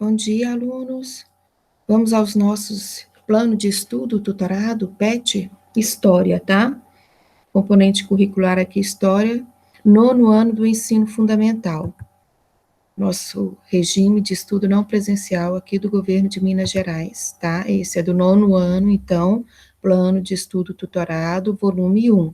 Bom dia, alunos. Vamos aos nossos plano de estudo, tutorado, PET, História, tá? Componente curricular aqui, História, nono ano do ensino fundamental. Nosso regime de estudo não presencial aqui do governo de Minas Gerais, tá? Esse é do nono ano, então, plano de estudo tutorado, volume 1.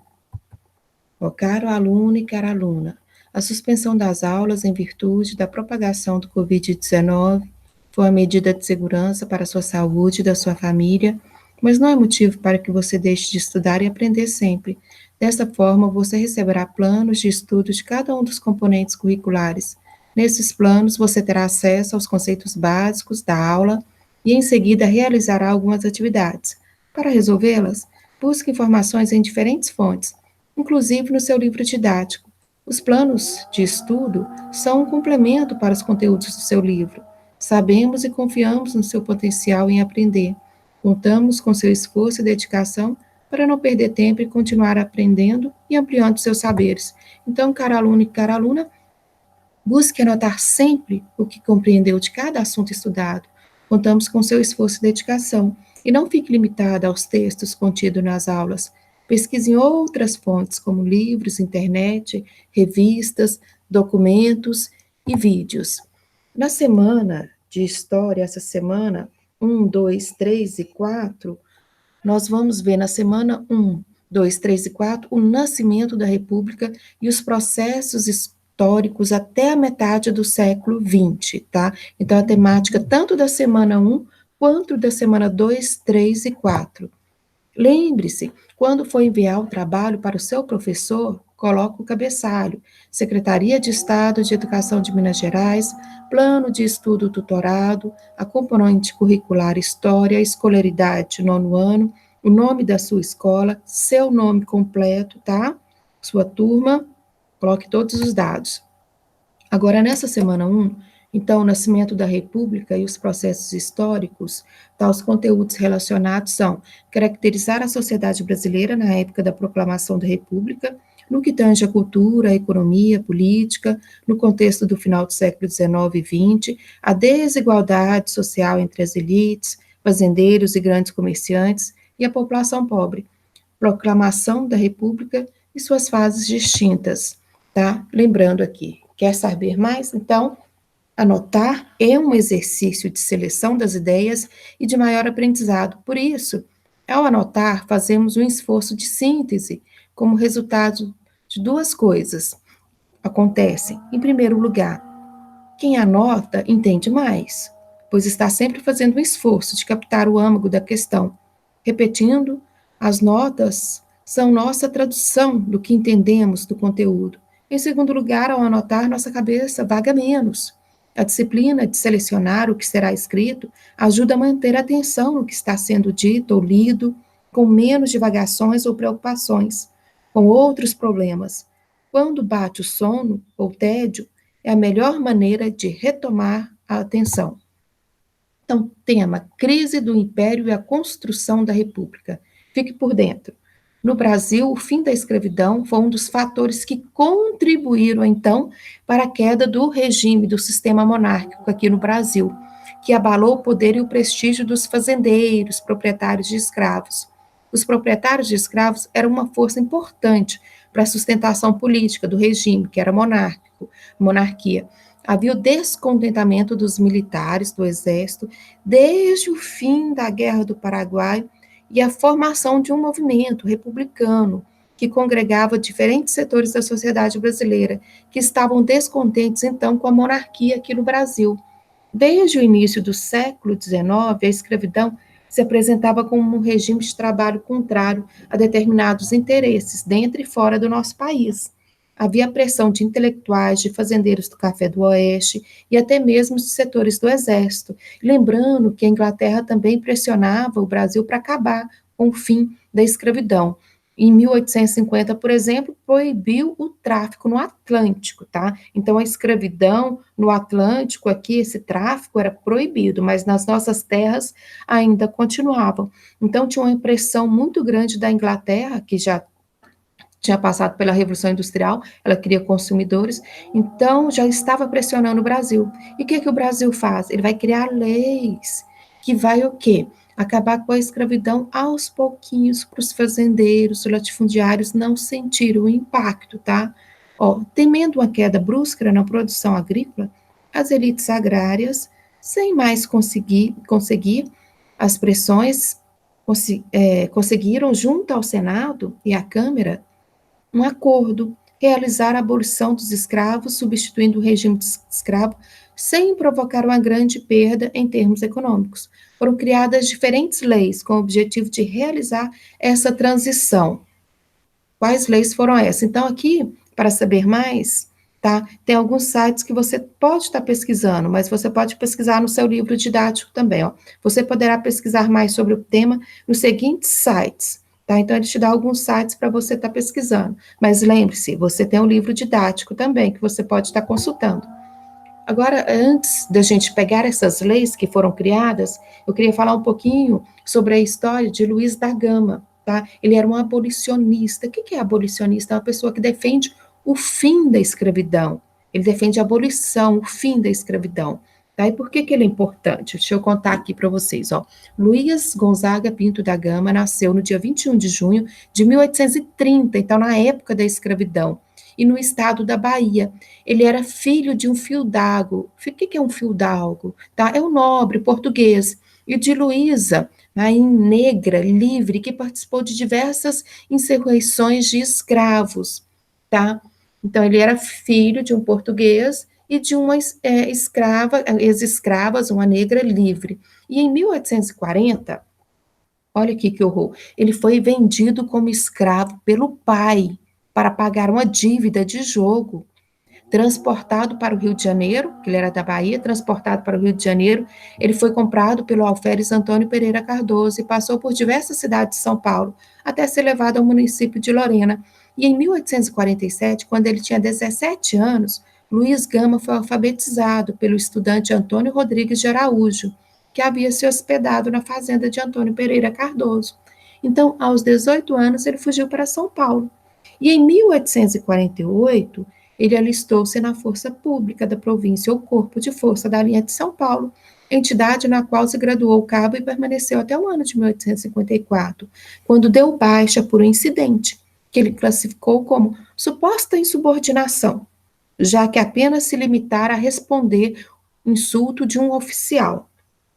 Ó, caro aluno e cara aluna, a suspensão das aulas em virtude da propagação do Covid-19 foi uma medida de segurança para a sua saúde e da sua família, mas não é motivo para que você deixe de estudar e aprender sempre. Dessa forma, você receberá planos de estudo de cada um dos componentes curriculares. Nesses planos, você terá acesso aos conceitos básicos da aula e, em seguida, realizará algumas atividades. Para resolvê-las, busque informações em diferentes fontes, inclusive no seu livro didático. Os planos de estudo são um complemento para os conteúdos do seu livro. Sabemos e confiamos no seu potencial em aprender. Contamos com seu esforço e dedicação para não perder tempo e continuar aprendendo e ampliando seus saberes. Então, cara aluno e cara aluna, busque anotar sempre o que compreendeu de cada assunto estudado. Contamos com seu esforço e dedicação. E não fique limitada aos textos contidos nas aulas. Pesquise em outras fontes, como livros, internet, revistas, documentos e vídeos. Na semana de história, essa semana, 1, 2, 3 e 4, nós vamos ver na semana 1, 2, 3 e 4 o nascimento da República e os processos históricos até a metade do século XX, tá? Então, a temática tanto da semana 1 quanto da semana 2, 3 e 4. Lembre-se, quando for enviar o trabalho para o seu professor, coloque o cabeçalho: Secretaria de Estado de Educação de Minas Gerais, Plano de Estudo Tutorado, a componente curricular História, escolaridade nono ano, o nome da sua escola, seu nome completo, tá? Sua turma, coloque todos os dados. Agora, nessa semana 1, então, o nascimento da República e os processos históricos, tá, os conteúdos relacionados são caracterizar a sociedade brasileira na época da proclamação da República, no que tange a cultura, a economia, a política, no contexto do final do século XIX e XX, a desigualdade social entre as elites, fazendeiros e grandes comerciantes e a população pobre, proclamação da República e suas fases distintas, tá? Lembrando aqui, quer saber mais? Então, anotar é um exercício de seleção das ideias e de maior aprendizado. Por isso, ao anotar, fazemos um esforço de síntese como resultado de duas coisas acontecem. Em primeiro lugar, quem anota entende mais, pois está sempre fazendo um esforço de captar o âmago da questão. Repetindo, as notas são nossa tradução do que entendemos do conteúdo. Em segundo lugar, ao anotar, nossa cabeça vaga menos. A disciplina de selecionar o que será escrito ajuda a manter a atenção no que está sendo dito ou lido, com menos divagações ou preocupações, com outros problemas. Quando bate o sono ou tédio, é a melhor maneira de retomar a atenção. Então, tema: crise do Império e a construção da República. Fique por dentro. No Brasil, o fim da escravidão foi um dos fatores que contribuíram, então, para a queda do regime do sistema monárquico aqui no Brasil, que abalou o poder e o prestígio dos fazendeiros, proprietários de escravos. Os proprietários de escravos eram uma força importante para a sustentação política do regime, que era monarquia. Havia o descontentamento dos militares, do exército, desde o fim da Guerra do Paraguai e a formação de um movimento republicano que congregava diferentes setores da sociedade brasileira, que estavam descontentes, então, com a monarquia aqui no Brasil. Desde o início do século XIX, a escravidão se apresentava como um regime de trabalho contrário a determinados interesses dentro e fora do nosso país. Havia pressão de intelectuais, de fazendeiros do Café do Oeste e até mesmo de setores do Exército. Lembrando que a Inglaterra também pressionava o Brasil para acabar com o fim da escravidão. Em 1850, por exemplo, proibiu o tráfico no Atlântico, tá? Então, a escravidão no Atlântico, aqui, esse tráfico era proibido, mas nas nossas terras ainda continuava. Então, tinha uma impressão muito grande da Inglaterra, que já tinha passado pela Revolução Industrial, ela queria consumidores, então já estava pressionando o Brasil. E o que o Brasil faz? Ele vai criar leis que vai o quê? Acabar com a escravidão aos pouquinhos para os fazendeiros, os latifundiários não sentirem o impacto, tá? Ó, temendo uma queda brusca na produção agrícola, as elites agrárias, sem mais conseguir as pressões, conseguiram, junto ao Senado e à Câmara, um acordo, realizar a abolição dos escravos, substituindo o regime de escravo, sem provocar uma grande perda em termos econômicos. Foram criadas diferentes leis com o objetivo de realizar essa transição. Quais leis foram essas? Então, aqui, para saber mais, tá? Tem alguns sites que você pode estar pesquisando, mas você pode pesquisar no seu livro didático também, ó. Você poderá pesquisar mais sobre o tema nos seguintes sites, tá? Então, ele te dá alguns sites para você estar pesquisando. Mas lembre-se, você tem um livro didático também, que você pode estar consultando. Agora, antes da gente pegar essas leis que foram criadas, eu queria falar um pouquinho sobre a história de Luiz da Gama, tá? Ele era um abolicionista. O que é abolicionista? É uma pessoa que defende o fim da escravidão. Ele defende a abolição, o fim da escravidão. Tá? E por que ele é importante? Deixa eu contar aqui para vocês, ó. Luiz Gonzaga Pinto da Gama nasceu no dia 21 de junho de 1830, então na época da escravidão, e no estado da Bahia. Ele era filho de um fidalgo. O que é um fidalgo? Tá? É um nobre português. E de Luísa, aí negra, livre, que participou de diversas insurreições de escravos. Tá? Então, ele era filho de um português e de uma escrava, ex-escravas, uma negra livre. E em 1840, olha aqui que horror, ele foi vendido como escravo pelo pai para pagar uma dívida de jogo, transportado para o Rio de Janeiro, que ele era da Bahia, transportado para o Rio de Janeiro, ele foi comprado pelo alferes Antônio Pereira Cardoso e passou por diversas cidades de São Paulo, até ser levado ao município de Lorena. E em 1847, quando ele tinha 17 anos, Luiz Gama foi alfabetizado pelo estudante Antônio Rodrigues de Araújo, que havia se hospedado na fazenda de Antônio Pereira Cardoso. Então, aos 18 anos, ele fugiu para São Paulo. E em 1848, ele alistou-se na Força Pública da província, ou Corpo de Força da Linha de São Paulo, entidade na qual se graduou cabo e permaneceu até o ano de 1854, quando deu baixa por um incidente, que ele classificou como suposta insubordinação, já que apenas se limitara a responder insulto de um oficial,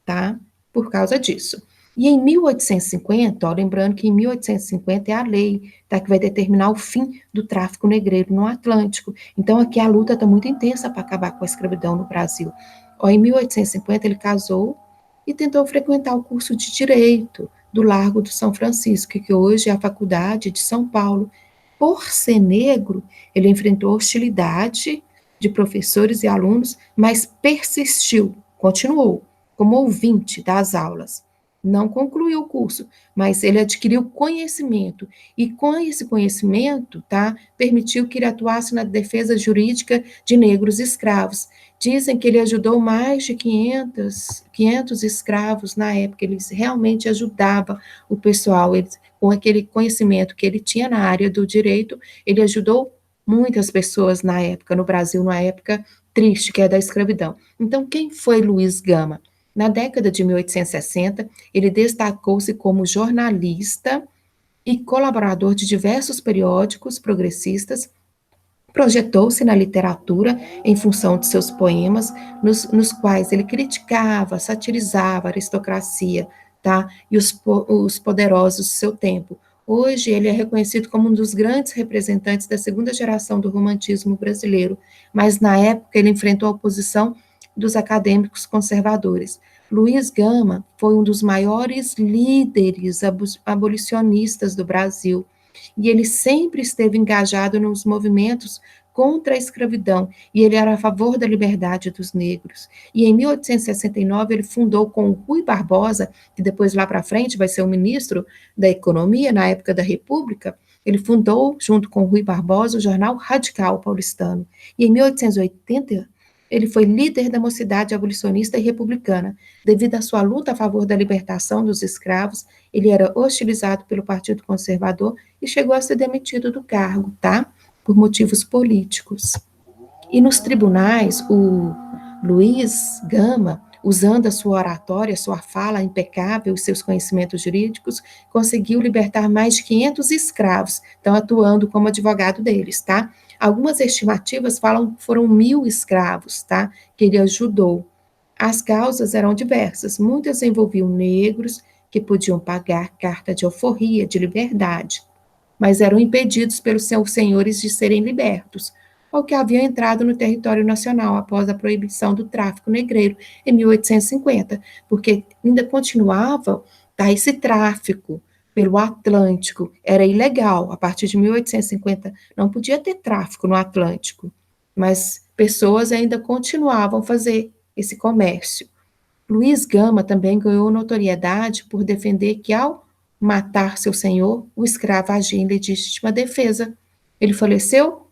tá? Por causa disso. E em 1850, ó, lembrando que em 1850 é a lei, tá, que vai determinar o fim do tráfico negreiro no Atlântico. Então, aqui a luta está muito intensa para acabar com a escravidão no Brasil. Ó, em 1850, ele casou e tentou frequentar o curso de Direito do Largo do São Francisco, que hoje é a Faculdade de São Paulo. Por ser negro, ele enfrentou hostilidade de professores e alunos, mas persistiu, continuou como ouvinte das aulas. Não concluiu o curso, mas ele adquiriu conhecimento. E com esse conhecimento, tá, permitiu que ele atuasse na defesa jurídica de negros escravos. Dizem que ele ajudou mais de 500 escravos na época. Ele realmente ajudava o pessoal. Ele, com aquele conhecimento que ele tinha na área do direito, ele ajudou muitas pessoas na época, no Brasil, numa época triste, que é da escravidão. Então, quem foi Luiz Gama? Na década de 1860, ele destacou-se como jornalista e colaborador de diversos periódicos progressistas, projetou-se na literatura em função de seus poemas, nos quais ele criticava, satirizava a aristocracia, tá? E os poderosos do seu tempo. Hoje, ele é reconhecido como um dos grandes representantes da segunda geração do romantismo brasileiro, mas na época ele enfrentou a oposição dos acadêmicos conservadores. Luiz Gama foi um dos maiores líderes abolicionistas do Brasil, e ele sempre esteve engajado nos movimentos contra a escravidão, e ele era a favor da liberdade dos negros. E em 1869 ele fundou com o Rui Barbosa, que depois lá para frente vai ser o ministro da Economia na época da República, ele fundou, junto com o Rui Barbosa, o jornal Radical Paulistano. E em 1880 Ele foi líder da mocidade abolicionista e republicana. Devido à sua luta a favor da libertação dos escravos, ele era hostilizado pelo Partido Conservador e chegou a ser demitido do cargo, tá? Por motivos políticos. E nos tribunais, o Luiz Gama, usando a sua oratória, sua fala impecável, seus conhecimentos jurídicos, conseguiu libertar mais de 500 escravos, estão atuando como advogado deles, tá? Algumas estimativas falam que foram 1.000 escravos, tá? Que ele ajudou. As causas eram diversas, muitas envolviam negros que podiam pagar carta de alforria, de liberdade, mas eram impedidos pelos seus senhores de serem libertos, ou que haviam entrado no território nacional após a proibição do tráfico negreiro em 1850, porque ainda continuava esse tráfico pelo Atlântico, era ilegal. A partir de 1850 não podia ter tráfico no Atlântico, mas pessoas ainda continuavam a fazer esse comércio. Luiz Gama também ganhou notoriedade por defender que, ao matar seu senhor, o escravo agia em legítima defesa. Ele faleceu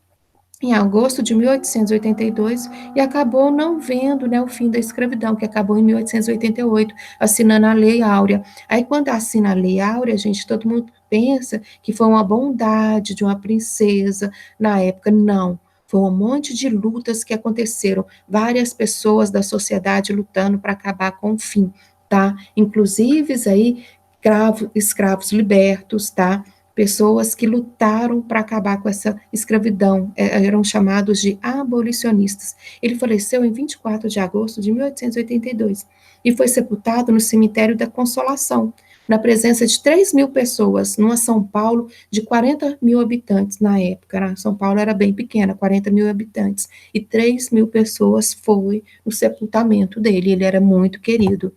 em agosto de 1882 e acabou não vendo, né, o fim da escravidão, que acabou em 1888, assinando a Lei Áurea. Aí, quando assina a Lei Áurea, gente, todo mundo pensa que foi uma bondade de uma princesa na época. Não. Foi um monte de lutas que aconteceram, várias pessoas da sociedade lutando para acabar com o fim, tá? Inclusive aí escravos libertos, tá? Pessoas que lutaram para acabar com essa escravidão, eram chamados de abolicionistas. Ele faleceu em 24 de agosto de 1882 e foi sepultado no cemitério da Consolação, na presença de 3.000 pessoas, numa São Paulo de 40.000 habitantes na época. Né? São Paulo era bem pequena, 40.000 habitantes, e 3.000 pessoas foi no sepultamento dele, ele era muito querido.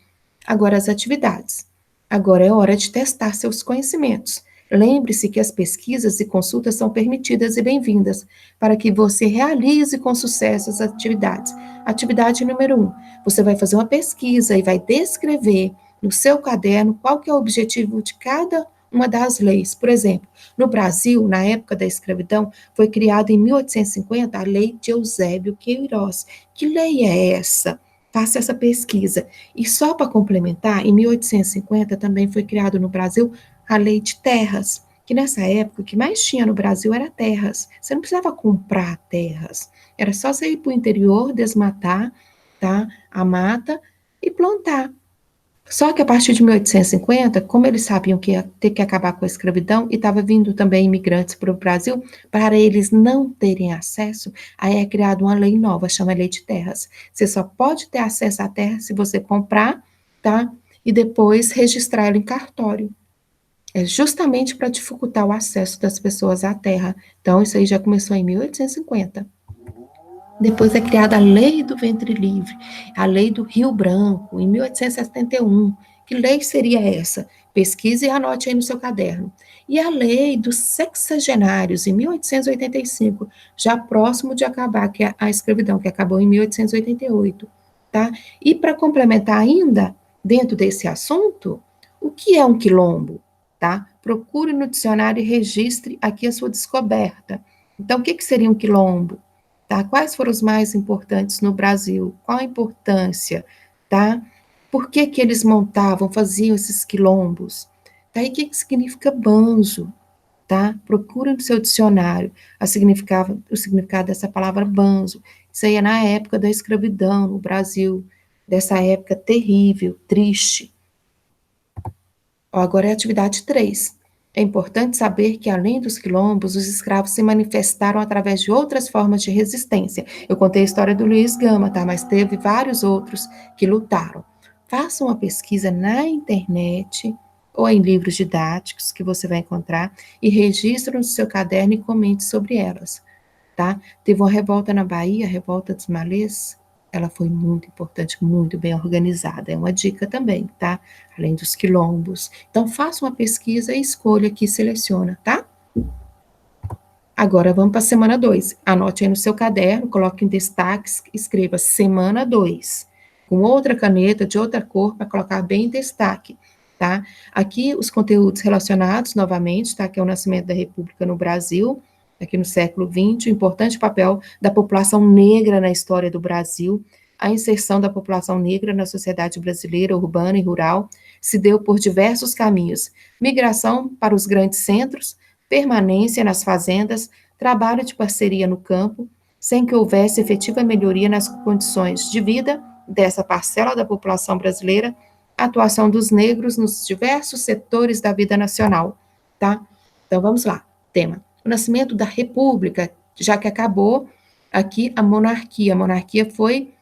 Agora as atividades. Agora é hora de testar seus conhecimentos. Lembre-se que as pesquisas e consultas são permitidas e bem-vindas para que você realize com sucesso as atividades. Atividade número 1, você vai fazer uma pesquisa e vai descrever no seu caderno qual que é o objetivo de cada uma das leis. Por exemplo, no Brasil, na época da escravidão, foi criada em 1850 a Lei de Eusébio Queiroz. Que lei é essa? Faça essa pesquisa. E só para complementar, em 1850 também foi criado no Brasil a lei de terras, que nessa época o que mais tinha no Brasil era terras. Você não precisava comprar terras, era só você ir para o interior, desmatar, tá, a mata e plantar. Só que a partir de 1850, como eles sabiam que ia ter que acabar com a escravidão e estava vindo também imigrantes para o Brasil, para eles não terem acesso, aí é criada uma lei nova, chama Lei de Terras. Você só pode ter acesso à terra se você comprar, tá? E depois registrar ela em cartório. É justamente para dificultar o acesso das pessoas à terra. Então, isso aí já começou em 1850. Depois é criada a Lei do Ventre Livre, a Lei do Rio Branco, em 1871. Que lei seria essa? Pesquise e anote aí no seu caderno. E a Lei dos Sexagenários, em 1885, já próximo de acabar que a escravidão, que acabou em 1888. Tá? E para complementar ainda, dentro desse assunto, o que é um quilombo? Tá? Procure no dicionário e registre aqui a sua descoberta. Então, o que seria um quilombo? Tá? Quais foram os mais importantes no Brasil? Qual a importância? Tá? Por que que eles montavam, faziam esses quilombos? Tá? E o que que significa banjo? Tá? Procura no seu dicionário o significado dessa palavra banjo. Isso aí é na época da escravidão no Brasil, dessa época terrível, triste. Agora é a atividade 3. É importante saber que, além dos quilombos, os escravos se manifestaram através de outras formas de resistência. Eu contei a história do Luiz Gama, tá? Mas teve vários outros que lutaram. Faça uma pesquisa na internet ou em livros didáticos que você vai encontrar e registre no seu caderno e comente sobre elas, tá? Teve uma revolta na Bahia, a revolta dos Malês. Ela foi muito importante, muito bem organizada. É uma dica também, tá? Além dos quilombos. Então, faça uma pesquisa e escolha aqui, seleciona, tá? Agora, vamos para a semana 2. Anote aí no seu caderno, coloque em destaques, escreva semana 2. Com outra caneta, de outra cor, para colocar bem em destaque, tá? Aqui, os conteúdos relacionados, novamente, tá? Que é o nascimento da República no Brasil, aqui no século XX, o importante papel da população negra na história do Brasil, a inserção da população negra na sociedade brasileira, urbana e rural, se deu por diversos caminhos: migração para os grandes centros, permanência nas fazendas, trabalho de parceria no campo, sem que houvesse efetiva melhoria nas condições de vida dessa parcela da população brasileira, a atuação dos negros nos diversos setores da vida nacional, tá? Então, vamos lá, tema. O nascimento da República, já que acabou aqui a monarquia. A monarquia foi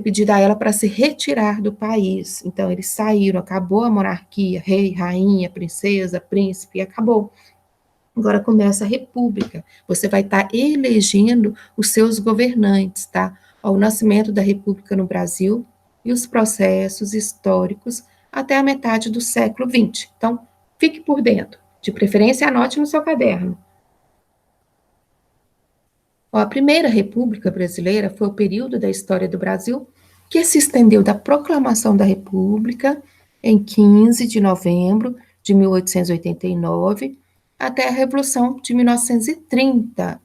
pedida a ela para se retirar do país. Então, eles saíram, acabou a monarquia, rei, rainha, princesa, príncipe, acabou. Agora começa a república. Você vai estar elegendo os seus governantes, tá? O nascimento da república no Brasil e os processos históricos até a metade do século XX. Então, fique por dentro. De preferência, anote no seu caderno. A primeira República Brasileira foi o período da história do Brasil que se estendeu da proclamação da República em 15 de novembro de 1889 até a Revolução de 1930,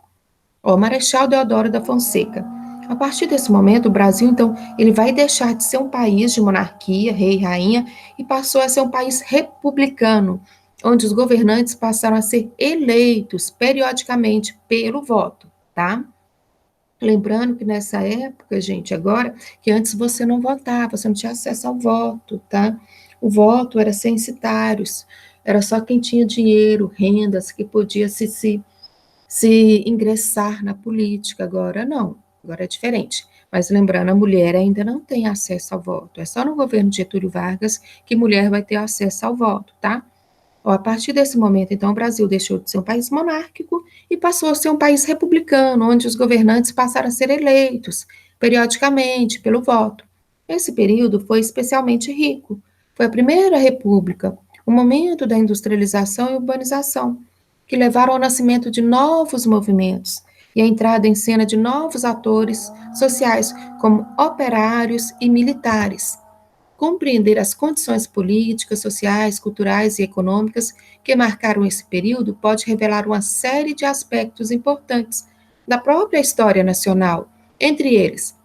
o Marechal Deodoro da Fonseca. A partir desse momento, o Brasil, então, ele vai deixar de ser um país de monarquia, rei e rainha, e passou a ser um país republicano, onde os governantes passaram a ser eleitos periodicamente pelo voto, tá? Lembrando que nessa época, gente, agora, que antes você não votava, você não tinha acesso ao voto, tá? O voto era censitários, era só quem tinha dinheiro, rendas, que podia se ingressar na política. Agora não, agora é diferente. Mas lembrando, a mulher ainda não tem acesso ao voto. É só no governo de Getúlio Vargas que mulher vai ter acesso ao voto, tá? A partir desse momento, então, o Brasil deixou de ser um país monárquico e passou a ser um país republicano, onde os governantes passaram a ser eleitos periodicamente pelo voto. Esse período foi especialmente rico. Foi a primeira república, o momento da industrialização e urbanização, que levaram ao nascimento de novos movimentos e a entrada em cena de novos atores sociais, como operários e militares. Compreender as condições políticas, sociais, culturais e econômicas que marcaram esse período pode revelar uma série de aspectos importantes da própria história nacional, entre eles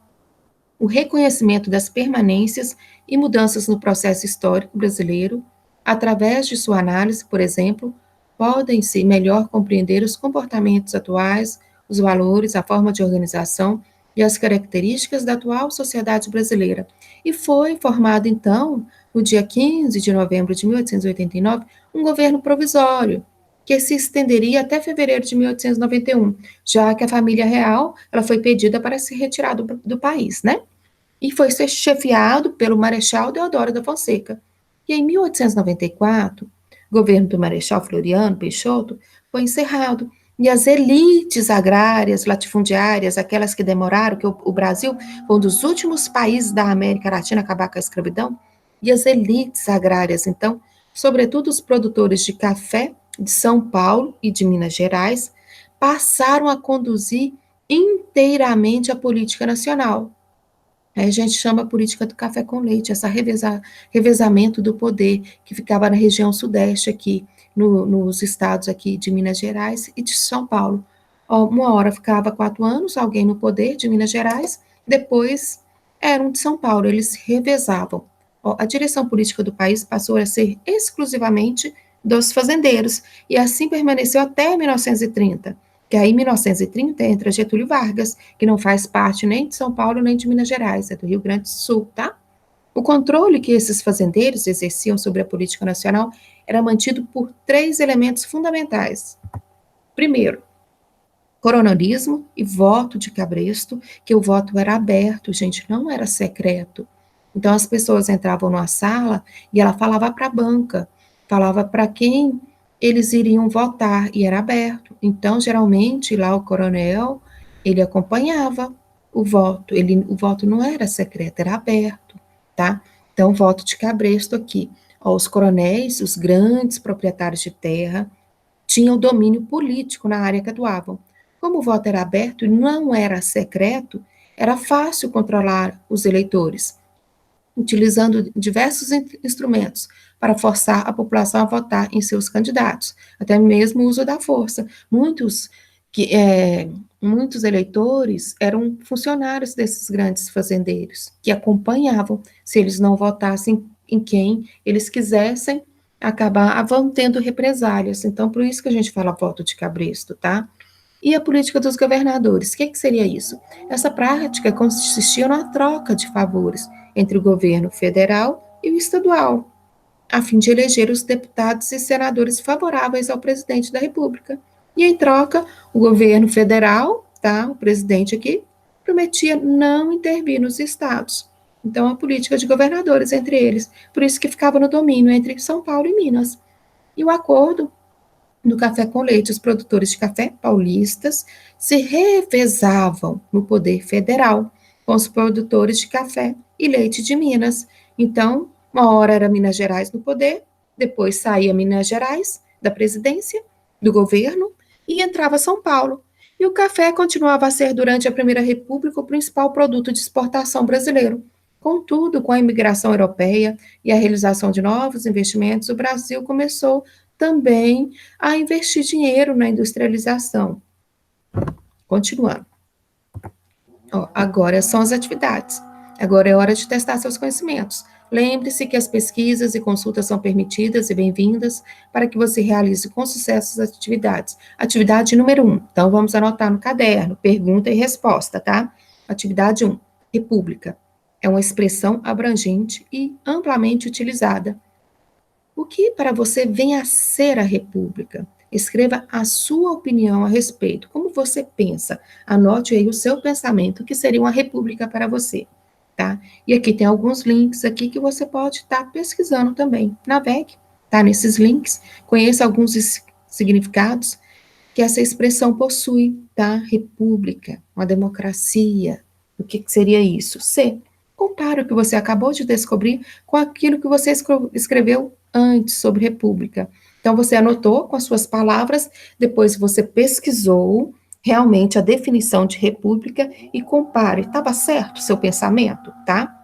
o reconhecimento das permanências e mudanças no processo histórico brasileiro. Através de sua análise, por exemplo, podem-se melhor compreender os comportamentos atuais, os valores, a forma de organização e as características da atual sociedade brasileira. E foi formado, então, no dia 15 de novembro de 1889, um governo provisório, que se estenderia até fevereiro de 1891, já que a família real ela foi pedida para se retirar do país, né? E foi ser chefiado pelo Marechal Deodoro da Fonseca. E em 1894, o governo do Marechal Floriano Peixoto foi encerrado e as elites agrárias, latifundiárias, aquelas que demoraram, que o Brasil foi um dos últimos países da América Latina a acabar com a escravidão, e as elites agrárias, então, sobretudo os produtores de café de São Paulo e de Minas Gerais, passaram a conduzir inteiramente a política nacional. Aí a gente chama a política do café com leite, esse revezamento do poder que ficava na região sudeste aqui, nos estados aqui de Minas Gerais e de São Paulo. Uma hora ficava 4 anos alguém no poder de Minas Gerais, depois eram de São Paulo, eles revezavam. A direção política do país passou a ser exclusivamente dos fazendeiros, e assim permaneceu até 1930. Que aí, em 1930, entra Getúlio Vargas, que não faz parte nem de São Paulo, nem de Minas Gerais, é do Rio Grande do Sul, tá? O controle que esses fazendeiros exerciam sobre a política nacional era mantido por 3 elementos fundamentais. Primeiro, coronelismo e voto de cabresto, que o voto era aberto, gente, não era secreto. Então, as pessoas entravam numa sala e ela falava para a banca, falava para quem eles iriam votar, e era aberto. Então, geralmente, lá o coronel, ele acompanhava o voto, o voto não era secreto, era aberto, tá? Então, voto de cabresto aqui. Os coronéis, os grandes proprietários de terra, tinham domínio político na área que atuavam. Como o voto era aberto e não era secreto, era fácil controlar os eleitores, utilizando diversos instrumentos para forçar a população a votar em seus candidatos, até mesmo o uso da força. Muitos que muitos eleitores eram funcionários desses grandes fazendeiros, que acompanhavam, se eles não votassem em quem eles quisessem, acabavam tendo represálias. Então, por isso que a gente fala voto de cabresto, tá? E a política dos governadores, o que seria isso? Essa prática consistia na troca de favores entre o governo federal e o estadual, a fim de eleger os deputados e senadores favoráveis ao presidente da República. E em troca, o governo federal, tá, o presidente aqui, prometia não intervir nos estados. Então, a política de governadores entre eles, por isso que ficava no domínio entre São Paulo e Minas. E o acordo do café com leite, os produtores de café paulistas se revezavam no poder federal com os produtores de café e leite de Minas. Então, uma hora era Minas Gerais no poder, depois saía Minas Gerais da presidência, do governo, e entrava São Paulo. E o café continuava a ser, durante a Primeira República, o principal produto de exportação brasileiro. Contudo, com a imigração europeia e a realização de novos investimentos, o Brasil começou também a investir dinheiro na industrialização. Continuando. Agora são as atividades. Agora é hora de testar seus conhecimentos. Lembre-se que as pesquisas e consultas são permitidas e bem-vindas para que você realize com sucesso as atividades. Atividade número 1. Então, vamos anotar no caderno, pergunta e resposta, tá? Atividade 1. República. É uma expressão abrangente e amplamente utilizada. O que para você vem a ser a República? Escreva a sua opinião a respeito. Como você pensa? Anote aí o seu pensamento, que seria uma república para você, tá? E aqui tem alguns links aqui que você pode estar pesquisando também. Navegue, tá? Nesses links, conheça alguns significados que essa expressão possui, tá? República, uma democracia. O que seria isso? Compare o que você acabou de descobrir com aquilo que você escreveu antes sobre república. Então, você anotou com as suas palavras, depois você pesquisou realmente a definição de república e compare. Estava certo o seu pensamento, tá?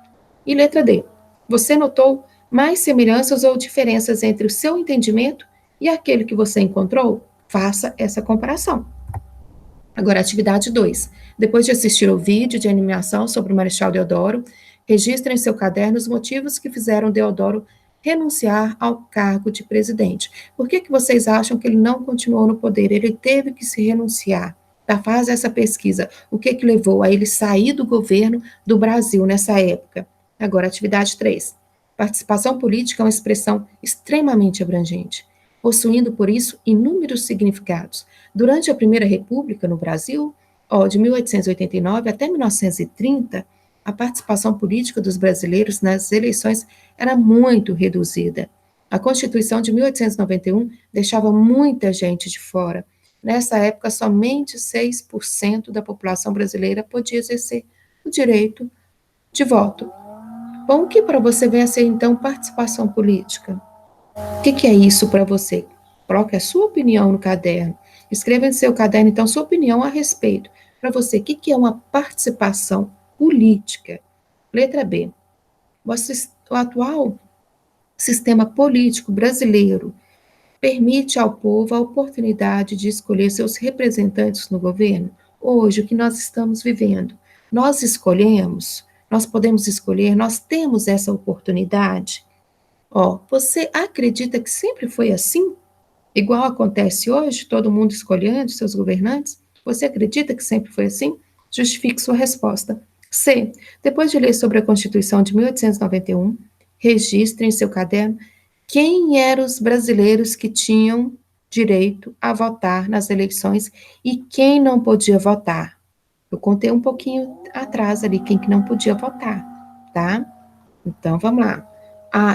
E letra D. Você notou mais semelhanças ou diferenças entre o seu entendimento e aquele que você encontrou? Faça essa comparação. Agora, atividade 2. Depois de assistir o vídeo de animação sobre o Marechal Deodoro, registre em seu caderno os motivos que fizeram Deodoro renunciar ao cargo de presidente. Por que vocês acham que ele não continuou no poder? Ele teve que se renunciar. Tá? Faz essa pesquisa. O que levou a ele sair do governo do Brasil nessa época? Agora, atividade 3. Participação política é uma expressão extremamente abrangente, possuindo, por isso, inúmeros significados. Durante a Primeira República no Brasil, de 1889 até 1930, a participação política dos brasileiros nas eleições era muito reduzida. A Constituição de 1891 deixava muita gente de fora. Nessa época, somente 6% da população brasileira podia exercer o direito de voto. Bom, o que para você vem a ser, então, participação política? O que é isso para você? Coloque a sua opinião no caderno. Escreva em seu caderno, então, sua opinião a respeito. Para você, o que é uma participação política? Letra B. O atual sistema político brasileiro permite ao povo a oportunidade de escolher seus representantes no governo? Hoje, o que nós estamos vivendo? Nós escolhemos, nós podemos escolher, nós temos essa oportunidade? Você acredita que sempre foi assim? Igual acontece hoje, todo mundo escolhendo seus governantes? Você acredita que sempre foi assim? Justifique sua resposta. C. Depois de ler sobre a Constituição de 1891, registre em seu caderno quem eram os brasileiros que tinham direito a votar nas eleições e quem não podia votar. Eu contei um pouquinho atrás ali quem que não podia votar, tá? Então, vamos lá.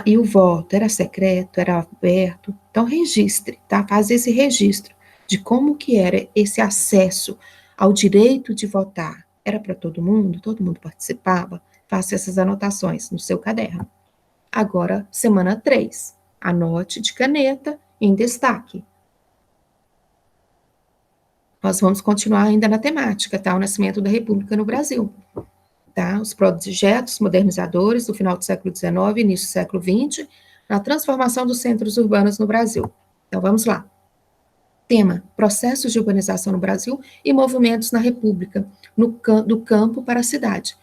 E o voto era secreto, era aberto. Então, registre, tá? Faz esse registro de como que era esse acesso ao direito de votar. Era para todo mundo participava? Faça essas anotações no seu caderno. Agora, semana 3. Anote de caneta em destaque. Nós vamos continuar ainda na temática, tá? O nascimento da República no Brasil. Tá? Os projetos modernizadores do final do século XIX e início do século XX, na transformação dos centros urbanos no Brasil. Então, vamos lá. Tema: processos de urbanização no Brasil e movimentos na República, do campo para a cidade.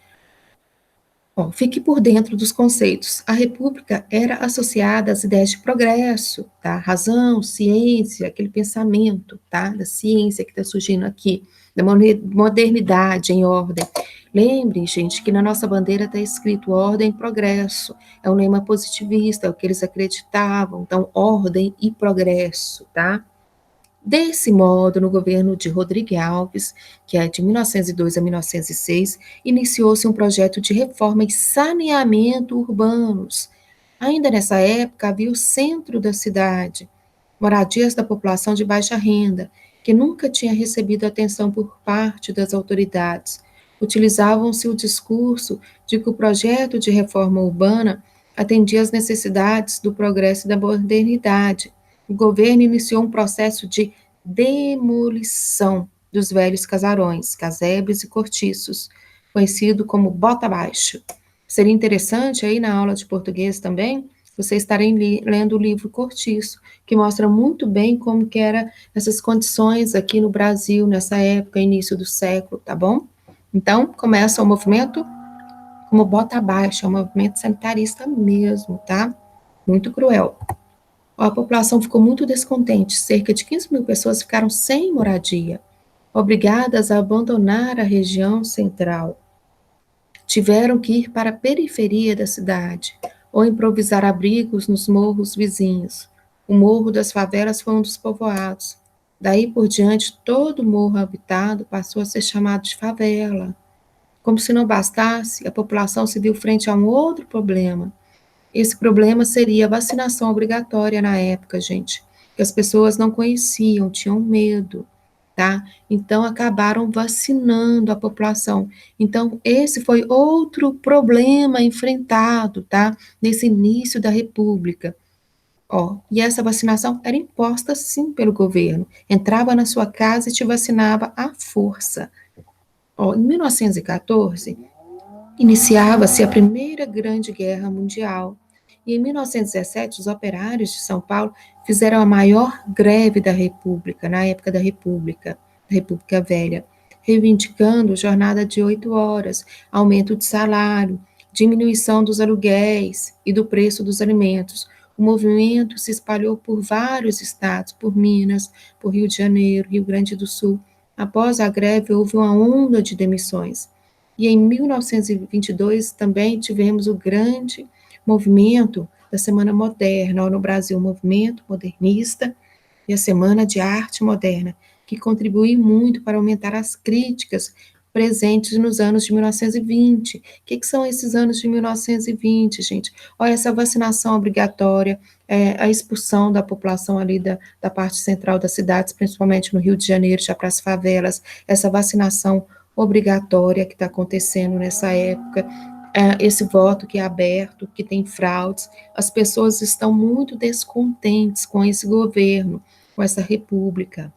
Ó, fique por dentro dos conceitos. A República era associada às ideias de progresso, tá? Razão, ciência, aquele pensamento, tá? Da ciência que está surgindo aqui, da modernidade em ordem. Lembre, gente, que na nossa bandeira está escrito ordem e progresso. É um lema positivista, é o que eles acreditavam. Então, ordem e progresso, tá? Desse modo, no governo de Rodrigues Alves, que é de 1902 a 1906, iniciou-se um projeto de reforma e saneamento urbanos. Ainda nessa época, havia o centro da cidade, moradias da população de baixa renda, que nunca tinha recebido atenção por parte das autoridades. Utilizavam-se o discurso de que o projeto de reforma urbana atendia às necessidades do progresso e da modernidade. O governo iniciou um processo de demolição dos velhos casarões, casebres e cortiços, conhecido como bota abaixo. Seria interessante aí na aula de português também vocês estarem lendo o livro Cortiço, que mostra muito bem como que eram essas condições aqui no Brasil nessa época, início do século, tá bom? Então, começa o movimento como bota abaixo, é um movimento sanitarista mesmo, tá? Muito cruel. A população ficou muito descontente, cerca de 15 mil pessoas ficaram sem moradia, obrigadas a abandonar a região central. Tiveram que ir para a periferia da cidade, ou improvisar abrigos nos morros vizinhos. O Morro das Favelas foi um dos povoados. Daí por diante, todo morro habitado passou a ser chamado de favela. Como se não bastasse, a população se viu frente a um outro problema. Esse problema seria a vacinação obrigatória na época, gente, que as pessoas não conheciam, tinham medo, tá? Então acabaram vacinando a população. Então esse foi outro problema enfrentado, tá? Nesse início da República. Ó, e essa vacinação era imposta sim pelo governo. Entrava na sua casa e te vacinava à força. Ó, em 1914, iniciava-se a Primeira Grande Guerra Mundial. E em 1917, os operários de São Paulo fizeram a maior greve da República, na época da República Velha, reivindicando jornada de 8 horas, aumento de salário, diminuição dos aluguéis e do preço dos alimentos. O movimento se espalhou por vários estados, por Minas, por Rio de Janeiro, Rio Grande do Sul. Após a greve, houve uma onda de demissões. E em 1922 também tivemos o grande movimento da Semana Moderna, no Brasil, o movimento modernista e a Semana de Arte Moderna, que contribuiu muito para aumentar as críticas presentes nos anos de 1920. O que são esses anos de 1920, gente? Olha, essa vacinação obrigatória, a expulsão da população ali da parte central das cidades, principalmente no Rio de Janeiro, já para as favelas, essa vacinação obrigatória que está acontecendo nessa época, esse voto que é aberto, que tem fraudes, as pessoas estão muito descontentes com esse governo, com essa república.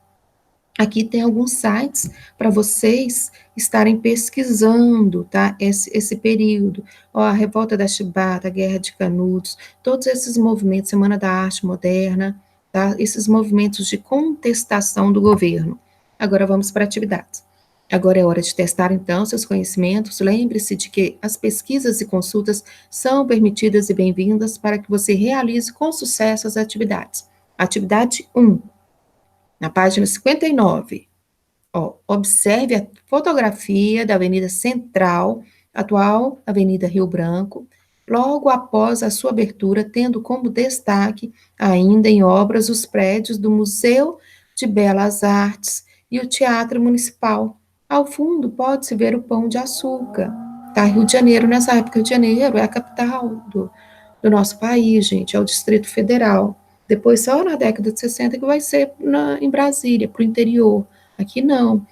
Aqui tem alguns sites para vocês estarem pesquisando, tá? Esse período. Ó, a Revolta da Chibata, a Guerra de Canudos, todos esses movimentos, Semana da Arte Moderna, tá? Esses movimentos de contestação do governo. Agora vamos para atividades. Agora é hora de testar, então, seus conhecimentos. Lembre-se de que as pesquisas e consultas são permitidas e bem-vindas para que você realize com sucesso as atividades. Atividade 1. Na página 59, ó, observe a fotografia da Avenida Central, atual Avenida Rio Branco, logo após a sua abertura, tendo como destaque, ainda em obras, os prédios do Museu de Belas Artes e o Teatro Municipal. Ao fundo, pode-se ver o Pão de Açúcar. Tá, Rio de Janeiro, nessa época, Rio de Janeiro é a capital do nosso país, gente, é o Distrito Federal. Depois, só na década de 60 que vai ser em Brasília, para o interior. Aqui não.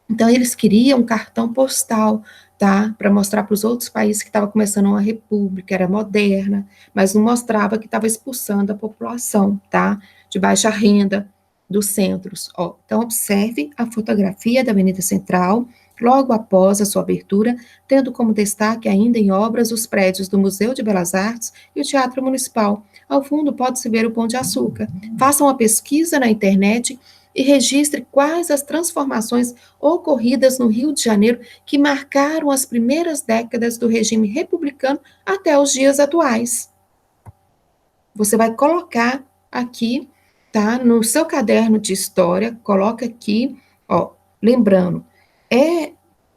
Então, eles queriam um cartão postal, tá? Para mostrar para os outros países que estava começando uma república, era moderna, mas não mostrava que estava expulsando a população, tá? De baixa renda dos centros. Ó, então, observe a fotografia da Avenida Central, logo após a sua abertura, tendo como destaque ainda em obras os prédios do Museu de Belas Artes e o Teatro Municipal. Ao fundo pode-se ver o Pão de Açúcar. Faça uma pesquisa na internet e registre quais as transformações ocorridas no Rio de Janeiro que marcaram as primeiras décadas do regime republicano até os dias atuais. Você vai colocar aqui, tá? No seu caderno de história, coloca aqui, ó, lembrando,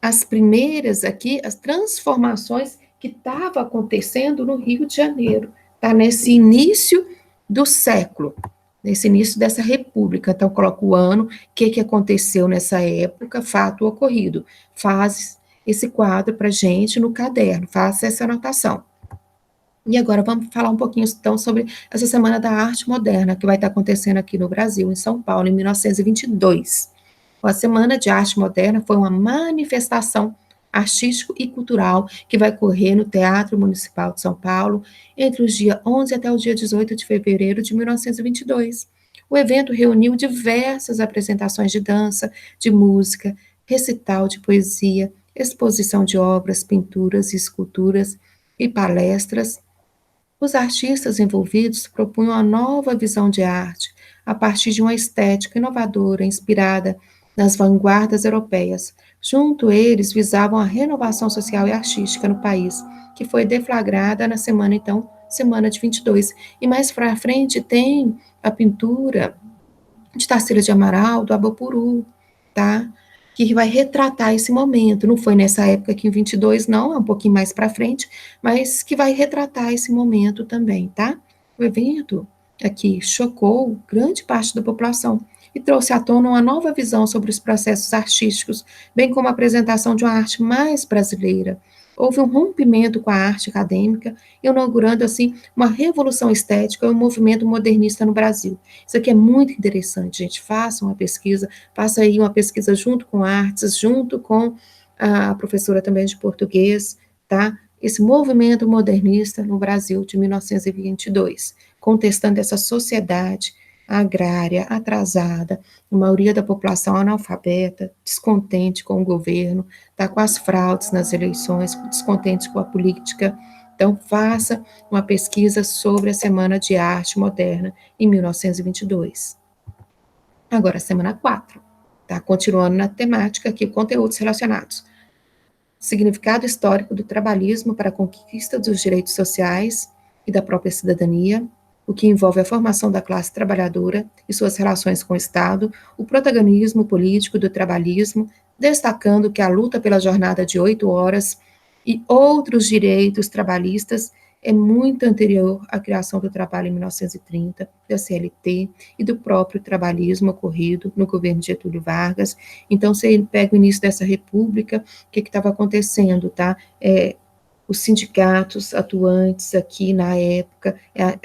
as primeiras aqui, as transformações que estavam acontecendo no Rio de Janeiro, tá? Nesse início do século, nesse início dessa república. Então, coloca o ano, o que aconteceu nessa época, fato ocorrido. Faz esse quadro para gente no caderno, faça essa anotação. E agora vamos falar um pouquinho, então, sobre essa Semana da Arte Moderna, que vai estar acontecendo aqui no Brasil, em São Paulo, em 1922. A Semana de Arte Moderna foi uma manifestação artístico e cultural que vai ocorrer no Teatro Municipal de São Paulo entre os dias 11 até o dia 18 de fevereiro de 1922. O evento reuniu diversas apresentações de dança, de música, recital de poesia, exposição de obras, pinturas, esculturas e palestras. Os artistas envolvidos propunham uma nova visão de arte, a partir de uma estética inovadora, inspirada nas vanguardas europeias. Junto eles visavam a renovação social e artística no país, que foi deflagrada na semana, então, semana de 22. E mais para frente tem a pintura de Tarsila de Amaral, do Abapuru, tá? Que vai retratar esse momento. Não foi nessa época aqui em 22, não, é um pouquinho mais para frente, mas que vai retratar esse momento também, tá? O evento aqui chocou grande parte da população e trouxe à tona uma nova visão sobre os processos artísticos, bem como a apresentação de uma arte mais brasileira. Houve um rompimento com a arte acadêmica, inaugurando, assim, uma revolução estética e um movimento modernista no Brasil. Isso aqui é muito interessante, gente. Faça uma pesquisa, faça aí uma pesquisa junto com artes, junto com a professora também de português, tá? Esse movimento modernista no Brasil de 1922, contestando essa sociedade agrária, atrasada, a maioria da população analfabeta, descontente com o governo, tá com as fraudes nas eleições, descontente com a política. Então, faça uma pesquisa sobre a Semana de Arte Moderna em 1922. Agora, semana 4, tá? Continuando na temática aqui, conteúdos relacionados. Significado histórico do trabalhismo para a conquista dos direitos sociais e da própria cidadania, o que envolve a formação da classe trabalhadora e suas relações com o Estado, o protagonismo político do trabalhismo, destacando que a luta pela jornada de 8 horas e outros direitos trabalhistas é muito anterior à criação do trabalho em 1930, da CLT e do próprio trabalhismo ocorrido no governo de Getúlio Vargas. Então, você pega o início dessa república, o que estava acontecendo, tá? Os sindicatos atuantes aqui na época,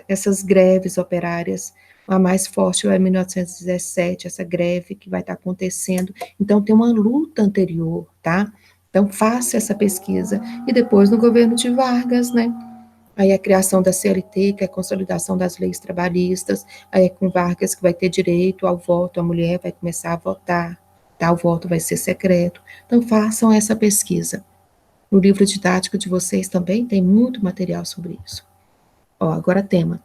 essas greves operárias, a mais forte é em 1917, essa greve que vai estar acontecendo. Então, tem uma luta anterior, tá? Então, faça essa pesquisa. E depois, no governo de Vargas, né? Aí a criação da CLT, que é a consolidação das leis trabalhistas, aí é com Vargas que vai ter direito ao voto, a mulher vai começar a votar, tá? O voto vai ser secreto. Então, façam essa pesquisa. No livro didático de vocês também tem muito material sobre isso. Ó, agora tema.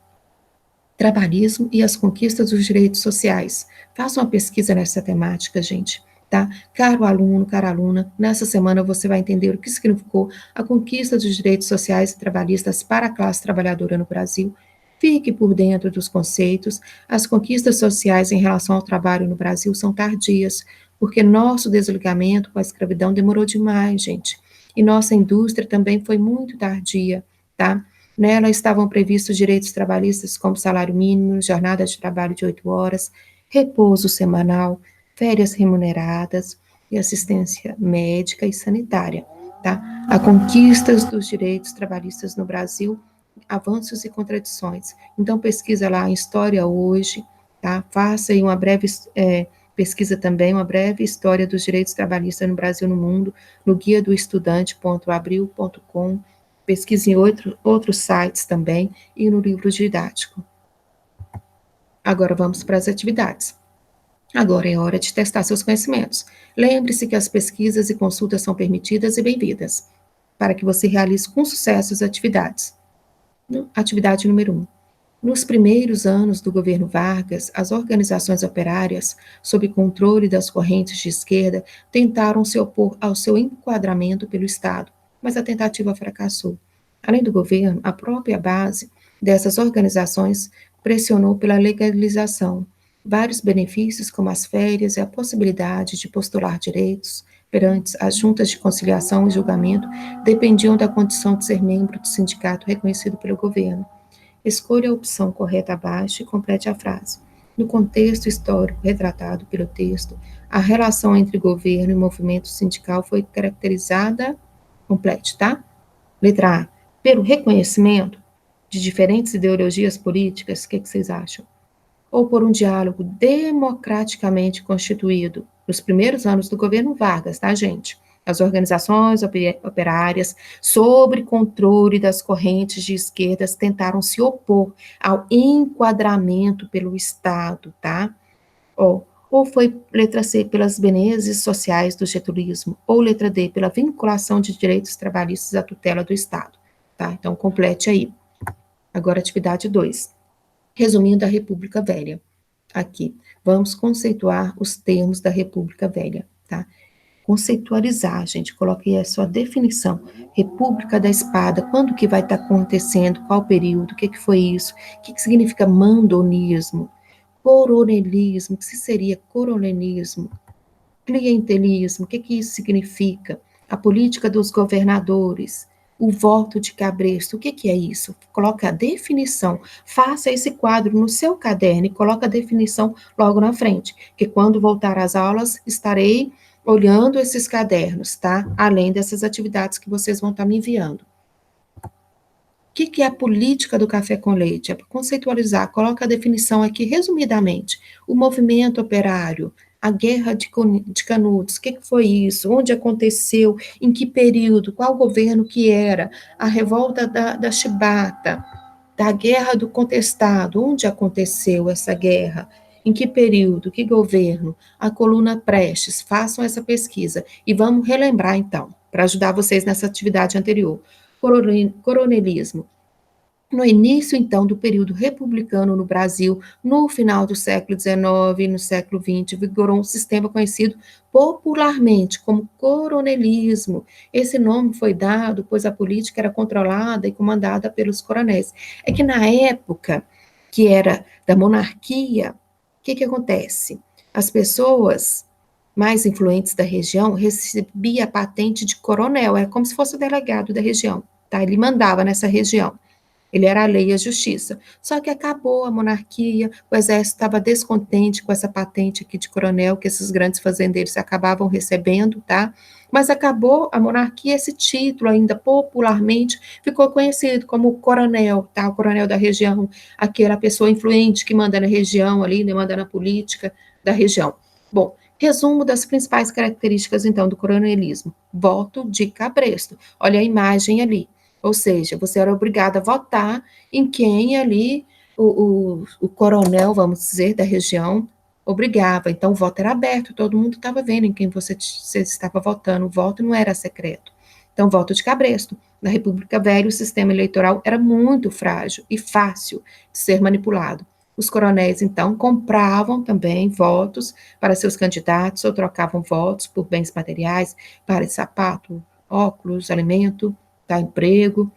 Trabalhismo e as conquistas dos direitos sociais. Faça uma pesquisa nessa temática, gente, tá? Caro aluno, cara aluna, nessa semana você vai entender o que significou a conquista dos direitos sociais e trabalhistas para a classe trabalhadora no Brasil. Fique por dentro dos conceitos. As conquistas sociais em relação ao trabalho no Brasil são tardias, porque nosso desligamento com a escravidão demorou demais, gente. E nossa indústria também foi muito tardia, tá? Nela estavam previstos direitos trabalhistas como salário mínimo, jornada de trabalho de 8 horas, repouso semanal, férias remuneradas e assistência médica e sanitária, tá? A conquista dos direitos trabalhistas no Brasil, avanços e contradições. Então, pesquisa lá em História Hoje, tá? Faça aí uma breve pesquisa também, uma breve história dos direitos trabalhistas no Brasil e no mundo, no guia do estudante.abril.com, pesquise em outros sites também e no livro didático. Agora vamos para as atividades. Agora é hora de testar seus conhecimentos. Lembre-se que as pesquisas e consultas são permitidas e bem-vindas, para que você realize com sucesso as atividades. Atividade número 1. Nos primeiros anos do governo Vargas, as organizações operárias, sob controle das correntes de esquerda, tentaram se opor ao seu enquadramento pelo Estado, mas a tentativa fracassou. Além do governo, a própria base dessas organizações pressionou pela legalização. Vários benefícios, como as férias e a possibilidade de postular direitos perante as juntas de conciliação e julgamento, dependiam da condição de ser membro do sindicato reconhecido pelo governo. Escolha a opção correta abaixo e complete a frase. No contexto histórico retratado pelo texto, a relação entre governo e movimento sindical foi caracterizada, complete, tá? Letra A, pelo reconhecimento de diferentes ideologias políticas, o que vocês acham? Ou por um diálogo democraticamente constituído nos primeiros anos do governo Vargas, tá, gente? As organizações operárias, sob controle das correntes de esquerdas, tentaram se opor ao enquadramento pelo Estado, tá? Ou foi letra C, pelas benesses sociais do getulismo, ou letra D, pela vinculação de direitos trabalhistas à tutela do Estado, tá? Então, complete aí. Agora, atividade 2. Resumindo a República Velha. Aqui, vamos conceituar os termos da República Velha, tá? Conceitualizar, gente, coloque aí a sua definição. República da Espada, quando que vai estar acontecendo, qual período, o que que foi isso, o que que significa mandonismo, coronelismo, o que seria coronelismo, clientelismo, o que que isso significa, a política dos governadores, o voto de cabresto, o que que é isso? Coloca a definição, faça esse quadro no seu caderno e coloca a definição logo na frente, que quando voltar às aulas, estarei olhando esses cadernos, tá? Além dessas atividades que vocês vão estar me enviando. O que é a política do café com leite? É para conceitualizar, coloca a definição aqui resumidamente. O movimento operário, a guerra de Canudos, o que foi isso? Onde aconteceu? Em que período? Qual governo que era? A revolta da Chibata, da guerra do contestado, onde aconteceu essa guerra? Em que período? Que governo? A coluna Prestes, façam essa pesquisa. E vamos relembrar, então, para ajudar vocês nessa atividade anterior. Coronelismo. No início, então, do período republicano no Brasil, no final do século XIX e no século XX, vigorou um sistema conhecido popularmente como coronelismo. Esse nome foi dado pois a política era controlada e comandada pelos coronéis. É que na época que era da monarquia, o que acontece? As pessoas mais influentes da região recebiam a patente de coronel, era como se fosse o delegado da região, tá? Ele mandava nessa região. Ele era a lei e a justiça. Só que acabou a monarquia, o exército estava descontente com essa patente aqui de coronel que esses grandes fazendeiros acabavam recebendo, tá? Mas acabou a monarquia, esse título ainda popularmente ficou conhecido como coronel, tá? O coronel da região, aquela pessoa influente que manda na região ali, né, manda na política da região. Bom, resumo das principais características, então, do coronelismo. Voto de cabresto. Olha a imagem ali. Ou seja, você era obrigado a votar em quem ali o coronel, vamos dizer, da região obrigava. Então, o voto era aberto, todo mundo estava vendo em quem você estava votando. O voto não era secreto. Então, voto de cabresto. Na República Velha, o sistema eleitoral era muito frágil e fácil de ser manipulado. Os coronéis, então, compravam também votos para seus candidatos ou trocavam votos por bens materiais, para sapato, óculos, alimento, dar emprego.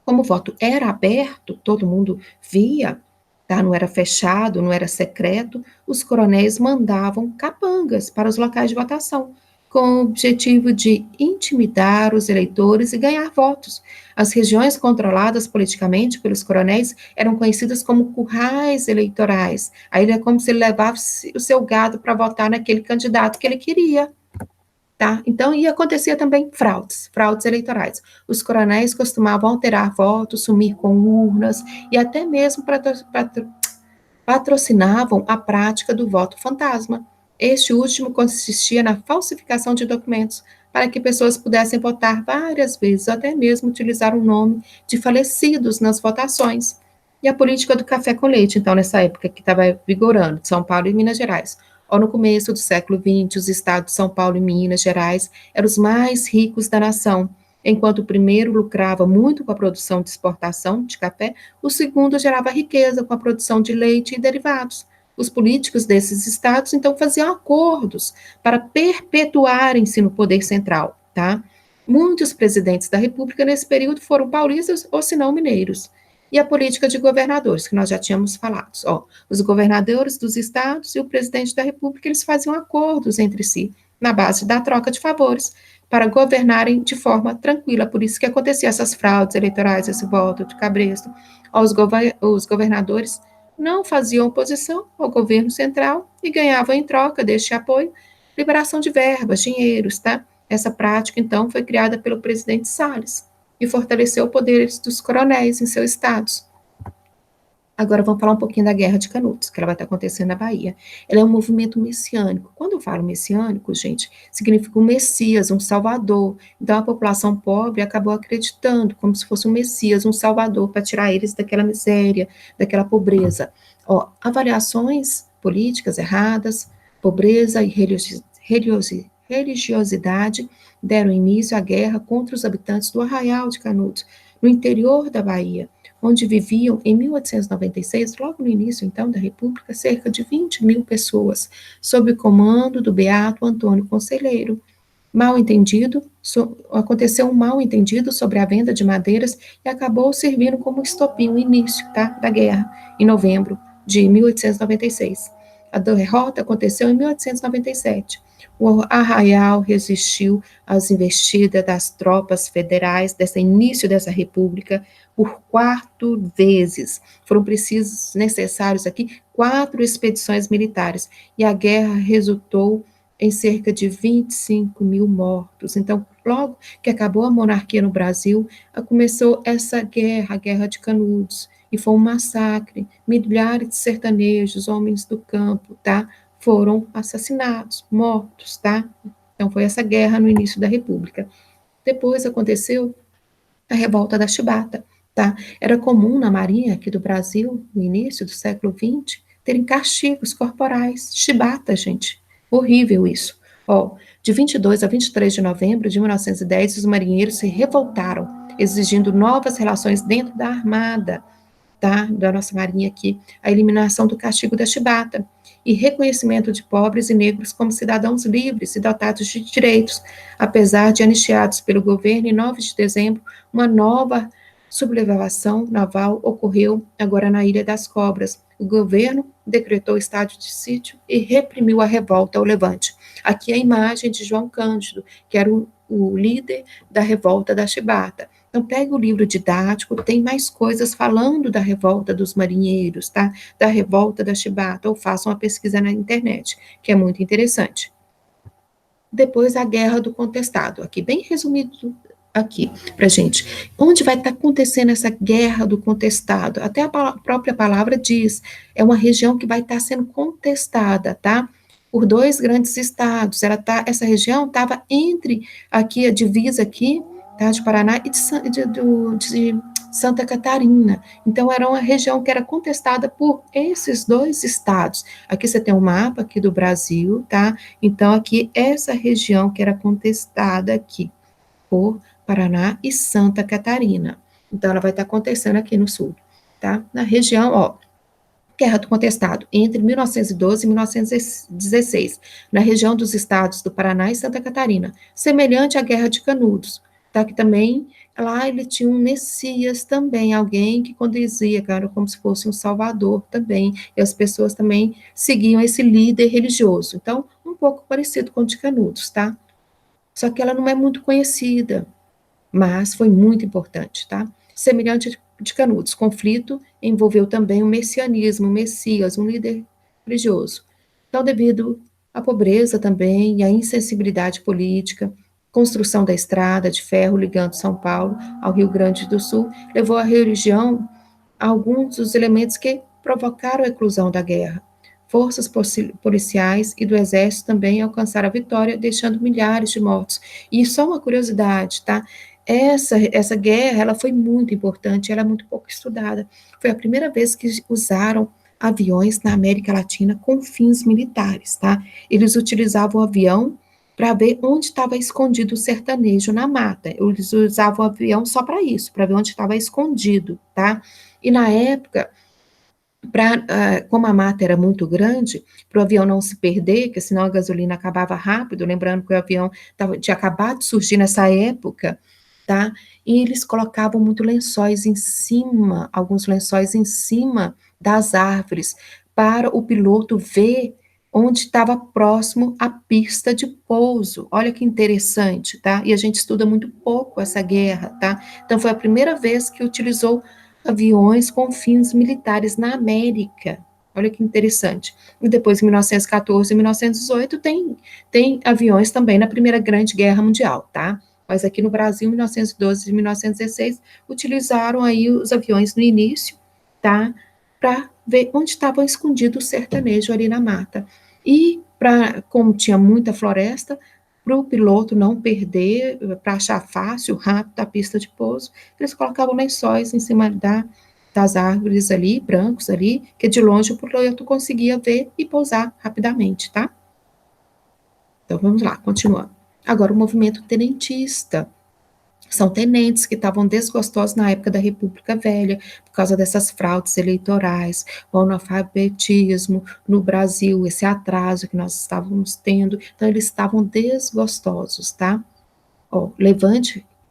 Como o voto era aberto, todo mundo via, tá? Não era fechado, não era secreto, os coronéis mandavam capangas para os locais de votação, com o objetivo de intimidar os eleitores e ganhar votos. As regiões controladas politicamente pelos coronéis eram conhecidas como currais eleitorais. Aí é como se ele levasse o seu gado para votar naquele candidato que ele queria. Tá? Então, e acontecia também fraudes eleitorais. Os coronéis costumavam alterar votos, sumir com urnas e até mesmo patrocinavam a prática do voto fantasma. Este último consistia na falsificação de documentos para que pessoas pudessem votar várias vezes, ou até mesmo utilizar o nome de falecidos nas votações. E a política do café com leite, então, nessa época que estava vigorando, de São Paulo e Minas Gerais. Ou no começo do século XX, os estados de São Paulo e Minas Gerais eram os mais ricos da nação. Enquanto o primeiro lucrava muito com a produção de exportação de café, o segundo gerava riqueza com a produção de leite e derivados. Os políticos desses estados, então, faziam acordos para perpetuarem-se no poder central, tá? Muitos presidentes da República nesse período foram paulistas ou, se não, mineiros. E a política de governadores, que nós já tínhamos falado. Ó, os governadores dos estados e o presidente da República, eles faziam acordos entre si, na base da troca de favores, para governarem de forma tranquila. Por isso que acontecia essas fraudes eleitorais, esse voto de cabresto. Os governadores não faziam oposição ao governo central e ganhavam em troca deste apoio liberação de verbas, dinheiros, tá? Essa prática, então, foi criada pelo presidente Salles e fortaleceu o poder dos coronéis em seus estados. Agora vamos falar um pouquinho da Guerra de Canudos, que ela vai estar acontecendo na Bahia. Ela é um movimento messiânico. Quando eu falo messiânico, gente, significa um Messias, um Salvador. Então a população pobre acabou acreditando como se fosse um Messias, um Salvador, para tirar eles daquela miséria, daquela pobreza. Ó, avaliações políticas erradas, pobreza e religiosidade deram início à guerra contra os habitantes do Arraial de Canudos, no interior da Bahia, onde viviam, em 1896, logo no início, então, da República, cerca de 20 mil pessoas, sob o comando do beato Antônio Conselheiro. Aconteceu um mal entendido sobre a venda de madeiras e acabou servindo como estopim, o início, tá, da guerra, em novembro de 1896. A derrota aconteceu em 1897. O Arraial resistiu às investidas das tropas federais, desse início dessa república, por 4 vezes. Foram necessários aqui 4 expedições militares, e a guerra resultou em cerca de 25 mil mortos. Então, logo que acabou a monarquia no Brasil, começou essa guerra, a Guerra de Canudos, e foi um massacre. Milhares de sertanejos, homens do campo, tá? Foram assassinados, mortos, tá? Então, foi essa guerra no início da República. Depois aconteceu a revolta da Chibata, tá? Era comum na Marinha aqui do Brasil, no início do século XX, terem castigos corporais. Chibata, gente. Horrível isso. Ó, de 22 a 23 de novembro de 1910, os marinheiros se revoltaram, exigindo novas relações dentro da Armada, tá? Da nossa Marinha aqui, a eliminação do castigo da Chibata e reconhecimento de pobres e negros como cidadãos livres e dotados de direitos, apesar de anistiados pelo governo. Em 9 de dezembro, uma nova sublevação naval ocorreu agora na Ilha das Cobras. O governo decretou estado de sítio e reprimiu a revolta ao levante. Aqui a imagem de João Cândido, que era o líder da revolta da Chibata. Então, pega o livro didático, tem mais coisas falando da revolta dos marinheiros, tá? Da revolta da Chibata, ou façam uma pesquisa na internet, que é muito interessante. Depois, a Guerra do Contestado, aqui, bem resumido aqui, pra gente. Onde vai estar acontecendo essa Guerra do Contestado? Até a própria palavra diz, é uma região que vai estar sendo contestada, tá? Por 2 grandes estados. Essa região estava entre aqui, a divisa aqui, tá, de Paraná e de Santa Catarina. Então, era uma região que era contestada por esses 2 estados. Aqui você tem um mapa aqui do Brasil, tá? Então, aqui, essa região que era contestada aqui por Paraná e Santa Catarina. Então, ela vai estar acontecendo aqui no sul, tá? Na região, ó, Guerra do Contestado, entre 1912 e 1916, na região dos estados do Paraná e Santa Catarina, semelhante à Guerra de Canudos, tá? Que também, lá ele tinha um Messias também, alguém que conduzia, cara, como se fosse um salvador também, e as pessoas também seguiam esse líder religioso. Então, um pouco parecido com o de Canudos, tá? Só que ela não é muito conhecida, mas foi muito importante, tá? Semelhante de Canudos, conflito envolveu também o messianismo, o Messias, um líder religioso. Então, devido à pobreza também e à insensibilidade política, construção da estrada de ferro ligando São Paulo ao Rio Grande do Sul levou a religião a alguns dos elementos que provocaram a eclosão da guerra. Forças policiais e do exército também alcançaram a vitória, deixando milhares de mortos. E só uma curiosidade, tá? Essa guerra, ela foi muito importante, ela é muito pouco estudada. Foi a primeira vez que usaram aviões na América Latina com fins militares, tá? Eles utilizavam o avião para ver onde estava escondido o sertanejo na mata. Eles usavam o avião só para isso, para ver onde estava escondido, tá? E na época, como a mata era muito grande, para o avião não se perder, porque senão a gasolina acabava rápido, lembrando que o avião tinha acabado de surgir nessa época, tá? E eles colocavam muito lençóis em cima, alguns lençóis em cima das árvores, para o piloto ver onde estava próximo a pista de pouso. Olha que interessante, tá? E a gente estuda muito pouco essa guerra, tá? Então foi a primeira vez que utilizou aviões com fins militares na América. Olha que interessante. E depois, em 1914 e 1918, tem aviões também na Primeira Grande Guerra Mundial, tá? Mas aqui no Brasil, 1912 e 1916, utilizaram aí os aviões no início, tá? Para ver onde estavam escondidos o sertanejo ali na mata. E, como tinha muita floresta, para o piloto não perder, para achar fácil, rápido a pista de pouso, eles colocavam lençóis em cima das árvores ali, brancos ali, que de longe o piloto conseguia ver e pousar rapidamente, tá? Então vamos lá, continuando. Agora o movimento tenentista. São tenentes que estavam desgostosos na época da República Velha, por causa dessas fraudes eleitorais, o analfabetismo no Brasil, esse atraso que nós estávamos tendo. Então, eles estavam desgostosos, tá? Ó,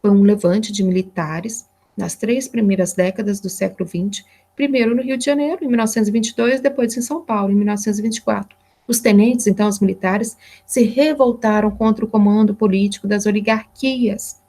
foi um levante de militares nas 3 primeiras décadas do século XX, primeiro no Rio de Janeiro, em 1922, depois em São Paulo, em 1924. Os tenentes, então, os militares, se revoltaram contra o comando político das oligarquias,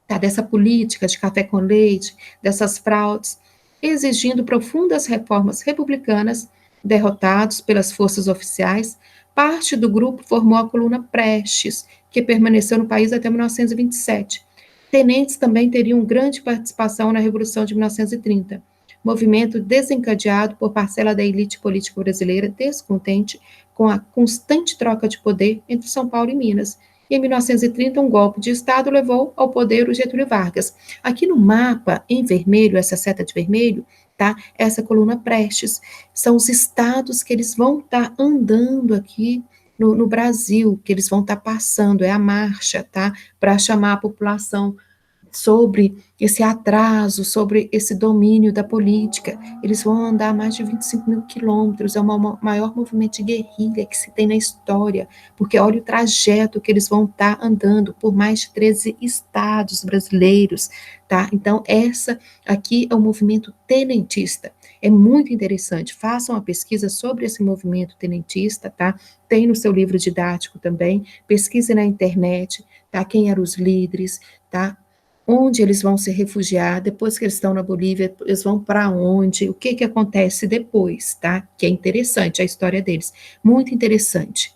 tá, dessa política de café com leite, dessas fraudes, exigindo profundas reformas republicanas. Derrotados pelas forças oficiais, parte do grupo formou a coluna Prestes, que permaneceu no país até 1927. Tenentes também teriam grande participação na Revolução de 1930, movimento desencadeado por parcela da elite política brasileira descontente com a constante troca de poder entre São Paulo e Minas. E em 1930, um golpe de Estado levou ao poder o Getúlio Vargas. Aqui no mapa, em vermelho, essa seta de vermelho, tá? Essa coluna Prestes, são os estados que eles vão estar andando aqui no Brasil, que eles vão estar passando, é a marcha, tá? Para chamar a população sobre esse atraso, sobre esse domínio da política. Eles vão andar mais de 25 mil quilômetros, é o maior movimento de guerrilha que se tem na história, porque olha o trajeto que eles vão estar andando por mais de 13 estados brasileiros, tá? Então, essa aqui é o movimento tenentista. É muito interessante, façam uma pesquisa sobre esse movimento tenentista, tá? Tem no seu livro didático também, pesquise na internet, tá? Quem eram os líderes, tá? Onde eles vão se refugiar, depois que eles estão na Bolívia, eles vão para onde, o que que acontece depois, tá? Que é interessante a história deles, muito interessante.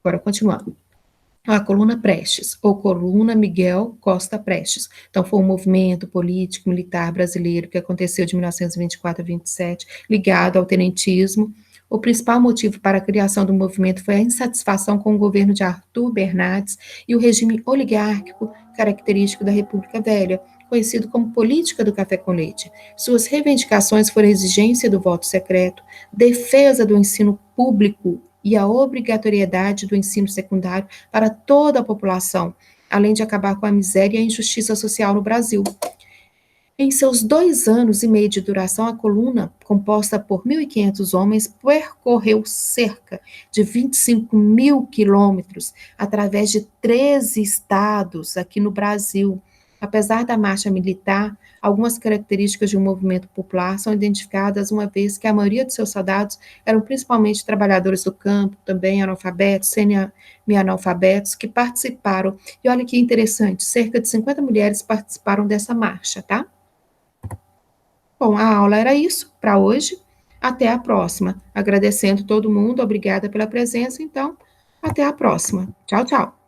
Agora, continuando. A coluna Prestes, ou coluna Miguel Costa Prestes. Então, foi um movimento político, militar brasileiro que aconteceu de 1924 a 27, ligado ao tenentismo. O principal motivo para a criação do movimento foi a insatisfação com o governo de Arthur Bernardes e o regime oligárquico característico da República Velha, conhecido como política do café com leite. Suas reivindicações foram a exigência do voto secreto, defesa do ensino público e a obrigatoriedade do ensino secundário para toda a população, além de acabar com a miséria e a injustiça social no Brasil. Em seus 2 anos e meio de duração, a coluna, composta por 1.500 homens, percorreu cerca de 25 mil quilômetros através de 13 estados aqui no Brasil. Apesar da marcha militar, algumas características de um movimento popular são identificadas, uma vez que a maioria de seus soldados eram principalmente trabalhadores do campo, também analfabetos, semi-analfabetos, que participaram. E olha que interessante, cerca de 50 mulheres participaram dessa marcha, tá? Bom, a aula era isso para hoje. Até a próxima. Agradecendo todo mundo, obrigada pela presença. Então, até a próxima. Tchau, tchau.